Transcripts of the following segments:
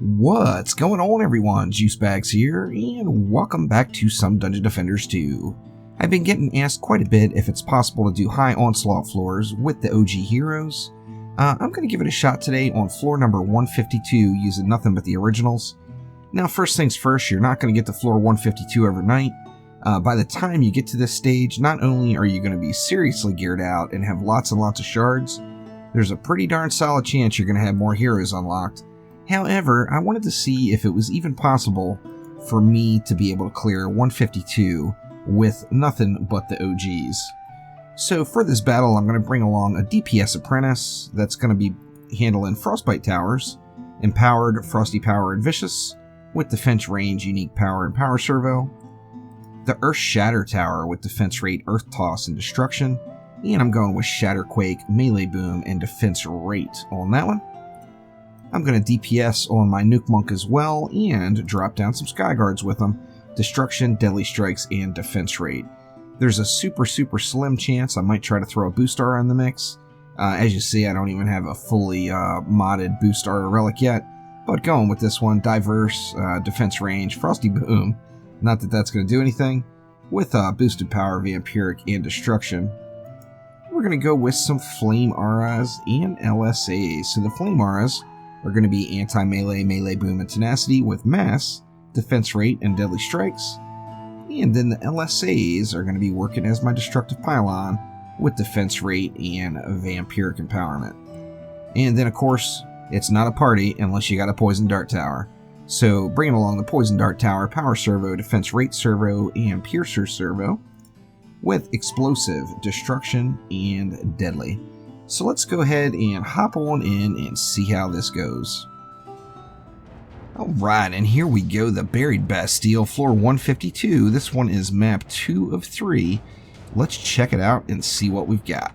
What's going on, everyone? Juicebags here, and welcome back to some Dungeon Defenders 2. I've been getting asked quite a bit if it's possible to do high onslaught floors with the OG heroes. I'm going to give it a shot today on floor number 152 using nothing but the originals. Now, first things first, you're not going to get to floor 152 overnight. By the time you get to this stage, not only are you going to be seriously geared out and have lots and lots of shards, there's a pretty darn solid chance you're going to have more heroes unlocked. However, I wanted to see if it was even possible for me to be able to clear 152 with nothing but the OGs. So for this battle, I'm going to bring along a DPS apprentice that's going to be handling Frostbite Towers, Empowered, Frosty Power, and Vicious, with Defense Range, Unique Power, and Power Servo, the Earth Shatter Tower with Defense Rate, Earth Toss, and Destruction, and I'm going with Shatterquake, Melee Boom, and Defense Rate on that one. I'm going to DPS on my Nuke Monk as well, and drop down some Sky Guards with them. Destruction, Deadly Strikes, and Defense Rate. There's a super slim chance I might try to throw a Boost Star in the mix. As you see, I don't even have a fully modded Boost Star relic yet, but going with this one, Diverse, Defense Range, Frosty Boom, not that that's going to do anything, with Boosted Power, Vampiric, and Destruction. We're going to go with some Flame Auras and LSAs. So the Flame Auras are going to be Anti-Melee, Melee Boom, and Tenacity with Mass, Defense Rate, and Deadly Strikes. And then the LSAs are going to be working as my Destructive Pylon with Defense Rate and Vampiric Empowerment. And then, of course, it's not a party unless you got a Poison Dart Tower. So bringing along the Poison Dart Tower, Power Servo, Defense Rate Servo, and Piercer Servo with Explosive, Destruction, and Deadly. So let's go ahead and hop on in and see how this goes. Alright, and here we go, the Buried Bastille, floor 152. This one is map 2 of 3. Let's check it out and see what we've got.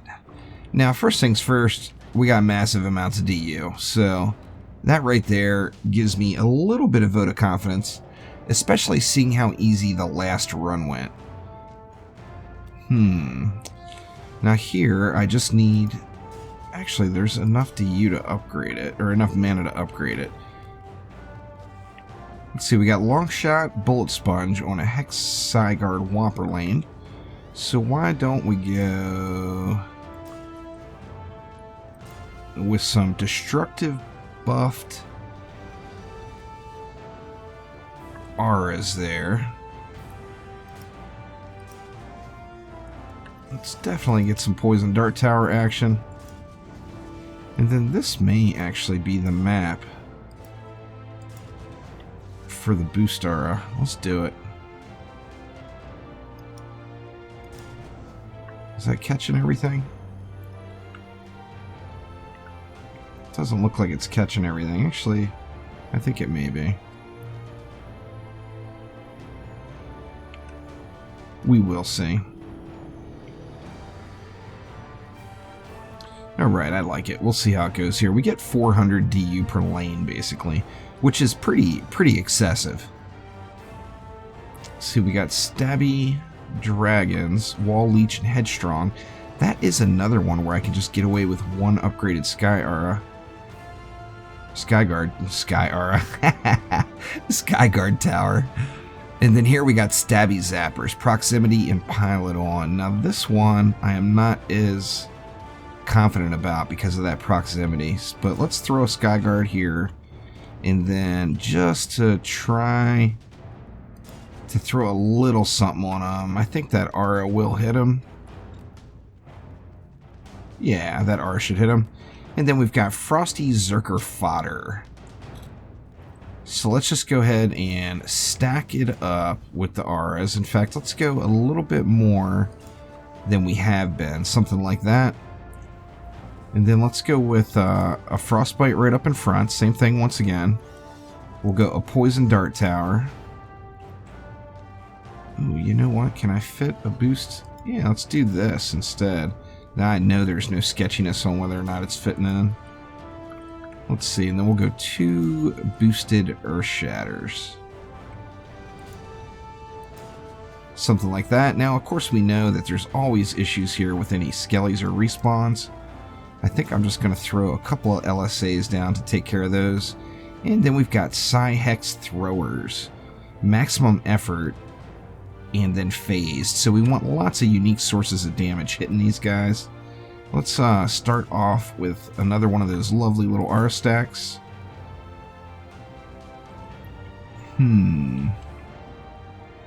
Now, first things first, we got massive amounts of DU. So that right there gives me a little bit of vote of confidence, especially seeing how easy the last run went. Now here, I just need... Actually, there's enough DU to upgrade it, or enough mana to upgrade it. Let's see, we got Long Shot, Bullet Sponge on a Hex Sigard Whopper lane. So why don't we go with some Destructive buffed auras there. Let's definitely get some Poison Dart Tower action. And then this may actually be the map for the Boost Aura. Let's do it. Is that catching everything? Doesn't look like it's catching everything. Actually, I think it may be. We will see. Alright, I like it. We'll see how it goes here. We get 400 DU per lane, basically, which is pretty excessive. Let's see, we got Stabby, Dragons, Wall Leech, and Headstrong. That is another one where I can just get away with one upgraded Sky Aura. Sky Guard Tower. And then here we got Stabby Zappers, Proximity, and Pilot on. Now this one I am not as confident about because of that proximity, but let's throw a Skyguard here, and then just to try to throw a little something on him. I think that Aura will hit him. Yeah, that Aura should hit him. And then we've got Frosty Zerker Fodder. So let's just go ahead and stack it up with the auras. In fact, let's go a little bit more than we have been, something like that. And then let's go with a Frostbite right up in front. Same thing once again. We'll go a Poison Dart Tower. Ooh, you know what? Can I fit a boost? Yeah, let's do this instead. Now I know there's no sketchiness on whether or not it's fitting in. Let's see, and then we'll go 2 boosted Earth Shatters. Something like that. Now, of course, we know that there's always issues here with any skellies or respawns. I think I'm just going to throw a couple of LSAs down to take care of those. And then we've got Psi-Hex Throwers. Maximum effort and then phased. So we want lots of unique sources of damage hitting these guys. Let's start off with another one of those lovely little R stacks.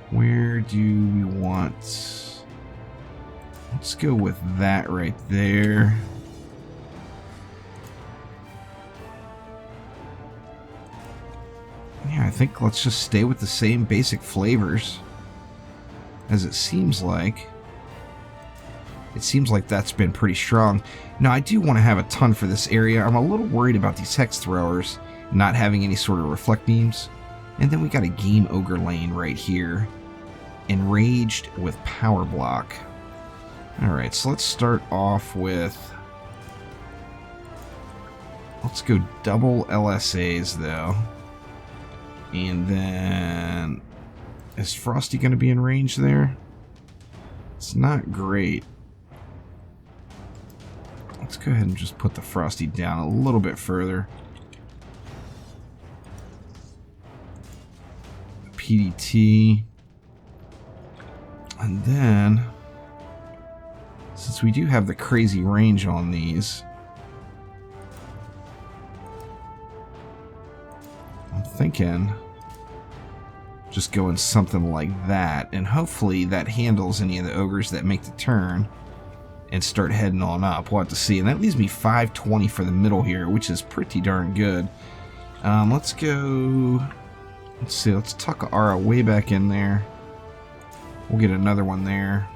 Where do we want... Let's go with that right there. Yeah, I think let's just stay with the same basic flavors, as it seems like. It seems like that's been pretty strong. Now, I do want to have a ton for this area. I'm a little worried about these Hex Throwers not having any sort of reflect beams. And then we got a Game Ogre lane right here. Enraged with Power Block. Alright, so let's start off with... Let's go double LSAs, though. And then... Is Frosty going to be in range there? It's not great. Let's go ahead and just put the Frosty down a little bit further. PDT. And then, since we do have the crazy range on these, I'm thinking just going something like that, and hopefully that handles any of the ogres that make the turn and start heading on up. We'll have to see. And that leaves me 520 for the middle here, which is pretty darn good. Let's go... Let's see, let's tuck Ara way back in there. We'll get another one there.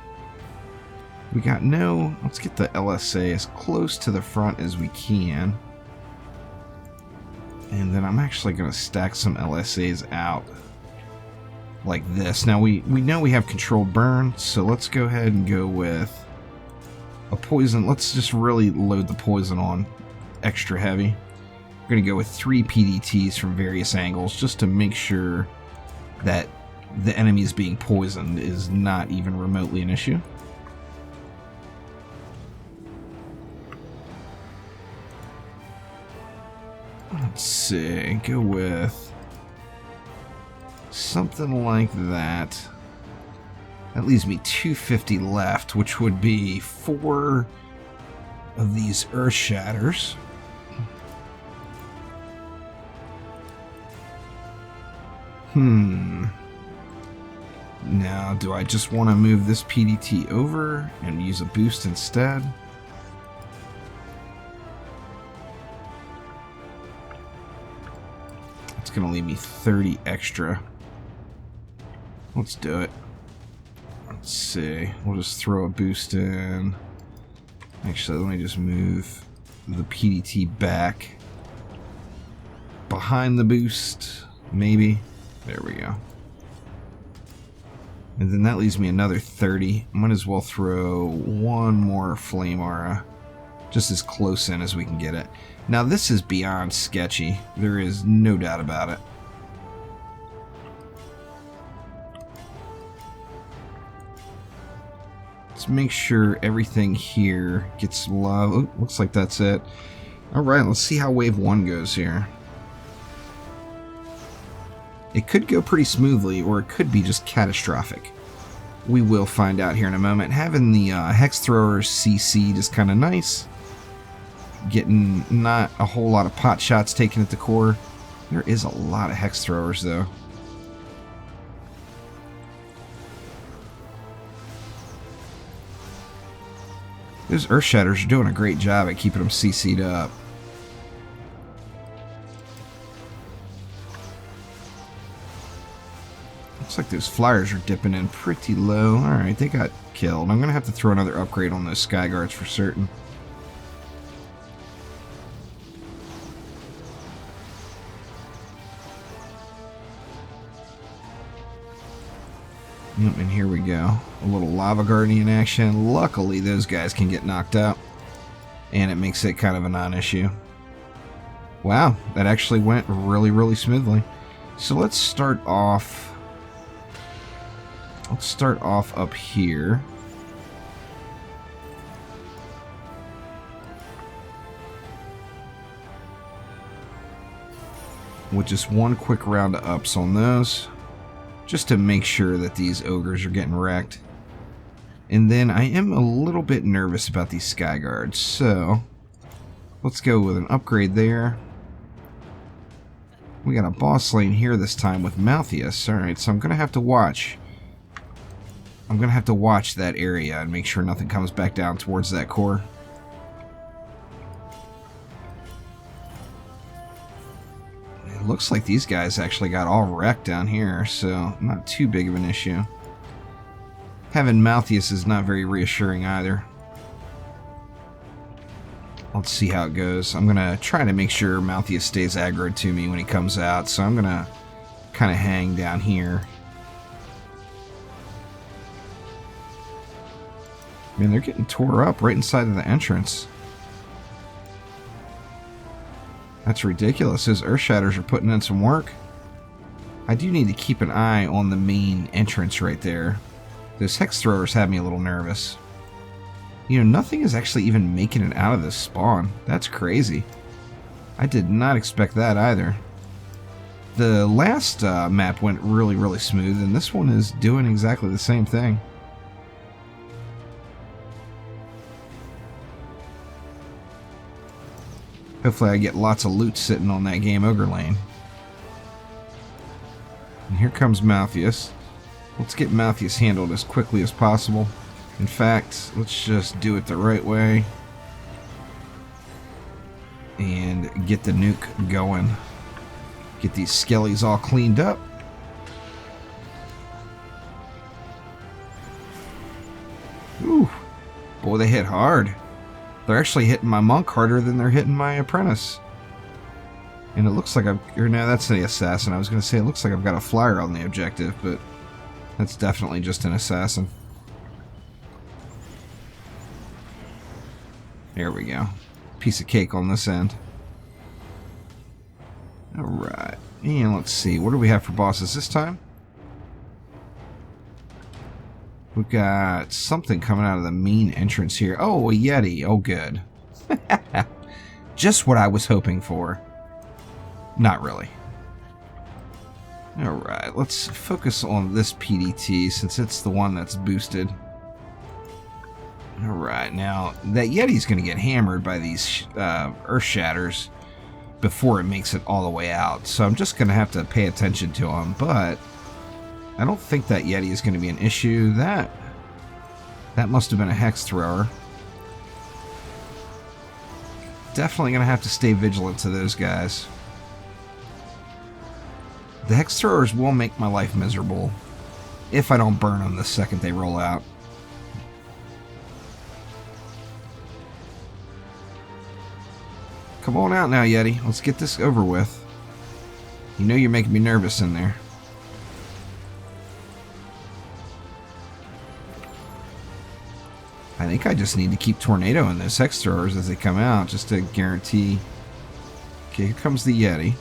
We got no... Let's get the LSA as close to the front as we can. And then I'm actually going to stack some LSAs out like this. Now, we know we have controlled burn, so let's go ahead and go with a poison. Let's just really load the poison on extra heavy. We're going to go with 3 PDTs from various angles just to make sure that the enemy is being poisoned is not even remotely an issue. Let's see, go with something like that. That leaves me 250 left, which would be 4 of these Earth Shatters. Now, do I just want to move this PDT over and use a boost instead? It's going to leave me 30 extra. Let's do it. Let's see. We'll just throw a boost in. Actually, let me just move the PDT back behind the boost, maybe. There we go. And then that leaves me another 30. Might as well throw one more Flame Aura, just as close in as we can get it. Now, this is beyond sketchy. There is no doubt about it. Let's make sure everything here gets love. Oh, looks like that's it. Alright, let's see how wave 1 goes here. It could go pretty smoothly, or it could be just catastrophic. We will find out here in a moment. Having the Hex Throwers CC'd is kind of nice. Getting not a whole lot of pot shots taken at the core. There is a lot of Hex Throwers, though. Those Earth Shatters are doing a great job at keeping them CC'd up. Looks like those flyers are dipping in pretty low. Alright, they got killed. I'm going to have to throw another upgrade on those Sky Guards for certain. Yep, and here we go. A little Lava Guardian action. Luckily, those guys can get knocked out. And it makes it kind of a non-issue. Wow, that actually went really, really smoothly. So let's start off... Let's start off up here. with just one quick round of ups on those, just to make sure that these ogres are getting wrecked. And then I am a little bit nervous about these sky guards, so let's go with an upgrade there. We got a boss lane here this time with Malthius. Alright, so I'm going to have to watch. I'm going to have to watch that area and make sure nothing comes back down towards that core. It looks like these guys actually got all wrecked down here, so not too big of an issue. Having Malthius is not very reassuring either. Let's see how it goes. I'm going to try to make sure Malthius stays aggroed to me when he comes out, so I'm going to kind of hang down here. Man, they're getting tore up right inside of the entrance. That's ridiculous. Those Earth Shatters are putting in some work. I do need to keep an eye on the main entrance right there. Those Hex Throwers have me a little nervous. You know, nothing is actually even making it out of this spawn. That's crazy. I did not expect that either. The last map went really, really smooth, and this one is doing exactly the same thing. Hopefully I get lots of loot sitting on that game ogre lane. And here comes Malthius. Let's get Malthius handled as quickly as possible. In fact, let's just do it the right way. And get the nuke going. Get these skellies all cleaned up. Ooh, boy, they hit hard. They're actually hitting my monk harder than they're hitting my apprentice. And it looks like or no, that's the assassin. I was going to say it looks like I've got a flyer on the objective, but that's definitely just an assassin. There we go. Piece of cake on this end. Alright. And let's see. What do we have for bosses this time? We've got something coming out of the main entrance here. Oh, a Yeti. Oh, good. Just what I was hoping for. Not really. Alright, let's focus on this PDT since it's the one that's boosted. Alright, now that Yeti's going to get hammered by these Earth Shatters before it makes it all the way out. So I'm just going to have to pay attention to him, but I don't think that Yeti is going to be an issue. That must have been a Hex Thrower. Definitely going to have to stay vigilant to those guys. The Hex Throwers will make my life miserable if I don't burn them the second they roll out. Come on out now, Yeti. Let's get this over with. You know you're making me nervous in there. I think I just need to keep tornadoing those Hex Throwers as they come out just to guarantee. Okay, here comes the Yeti.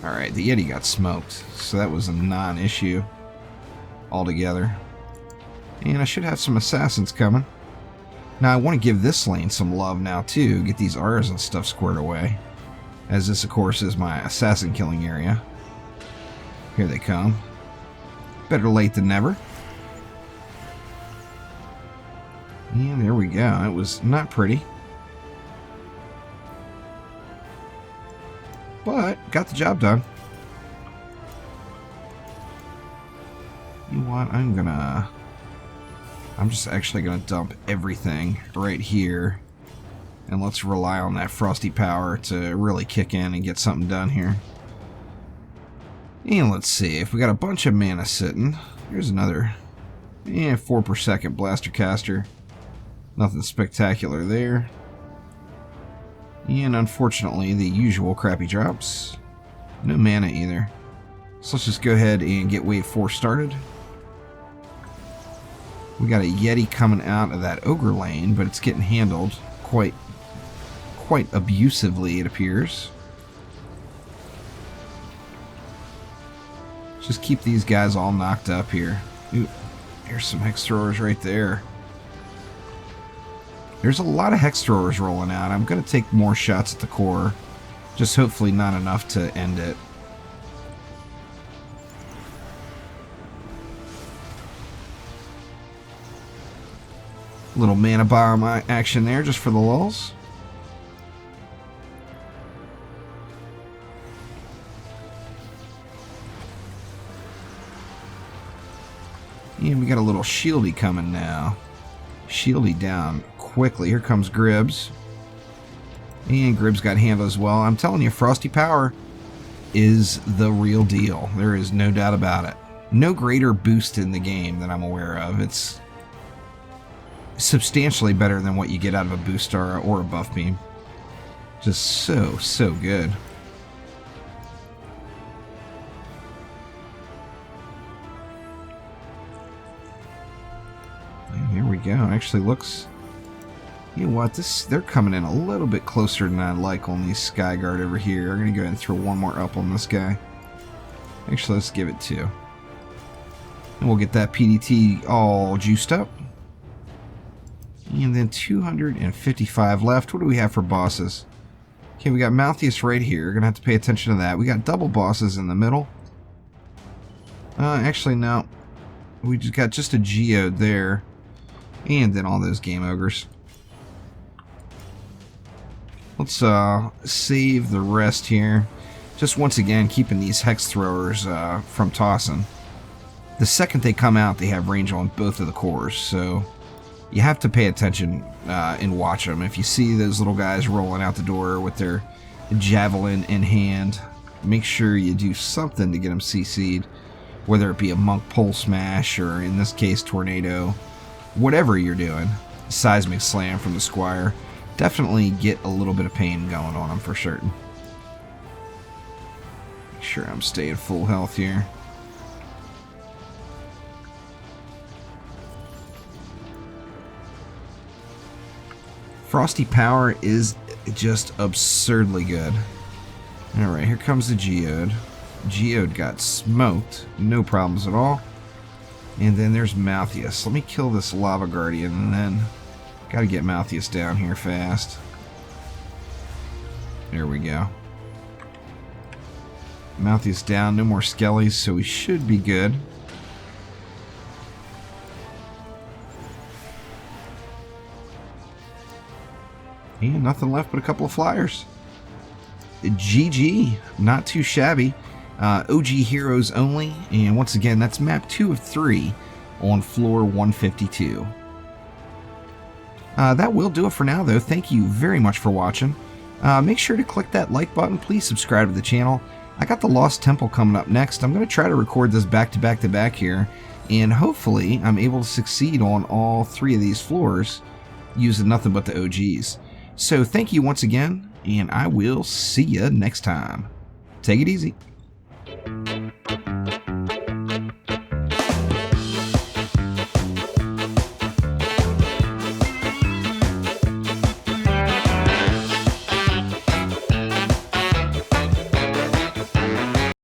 Alright, the Yeti got smoked, so that was a non-issue altogether. And I should have some assassins coming. Now I want to give this lane some love now too, get these Auras and stuff squared away. As this of course is my assassin killing area. Here they come. Better late than never. And there we go, it was not pretty. But got the job done. You know what, I'm just actually gonna dump everything right here, and let's rely on that frosty power to really kick in and get something done here. And let's see if we got a bunch of mana sitting. Here's another 4 per second blaster caster. Nothing spectacular there. And unfortunately the usual crappy drops. No mana either. So let's just go ahead and get wave 4 started. We got a Yeti coming out of that ogre lane, but it's getting handled quite abusively, it appears. Just keep these guys all knocked up here. Ooh, there's some Hex Throwers right there. There's a lot of Hex Throwers rolling out. I'm going to take more shots at the core Just hopefully not enough to end it. Little mana bomb action there just for the lulz. And we got a little shieldy coming now. Shieldy down quickly. Here comes Gribbs. And Gribbs got handled as well. I'm telling you, Frosty Power is the real deal. There is no doubt about it. No greater boost in the game that I'm aware of. It's substantially better than what you get out of a boost star or a buff beam. Just so good. And here we go. Actually looks, you know what, they're coming in a little bit closer than I like on these Skyguard over here. I'm going to go ahead and throw one more up on this guy. Actually, let's give it 2. And we'll get that PDT all juiced up. And then 255 left. What do we have for bosses? Okay, we got Malthius right here. We're going to have to pay attention to that. We got double bosses in the middle. Actually, no. We just got just a geode there. And then all those game ogres. Let's save the rest here. Just once again, keeping these hex throwers from tossing. The second they come out, they have range on both of the cores, so you have to pay attention and watch them. If you see those little guys rolling out the door with their javelin in hand, make sure you do something to get them CC'd, whether it be a monk pole smash or, in this case, tornado. Whatever you're doing, seismic slam from the squire, definitely get a little bit of pain going on them for certain. Make sure I'm staying full health here. Frosty Power is just absurdly good. Alright, here comes the Geode. Geode got smoked. No problems at all. And then there's Malthius. Let me kill this Lava Guardian and then gotta get Malthius down here fast. There we go. Malthius down. No more skellies, so we should be good. And nothing left but a couple of flyers. GG. Not too shabby. OG Heroes only. And once again, that's map 2 of 3 on floor 152. That will do it for now, though. Thank you very much for watching. Make sure to click that like button. Please subscribe to the channel. I got the Lost Temple coming up next. I'm going to try to record this back to back here. And hopefully, I'm able to succeed on all 3 of these floors using nothing but the OGs. So thank you once again, and I will see you next time. Take it easy.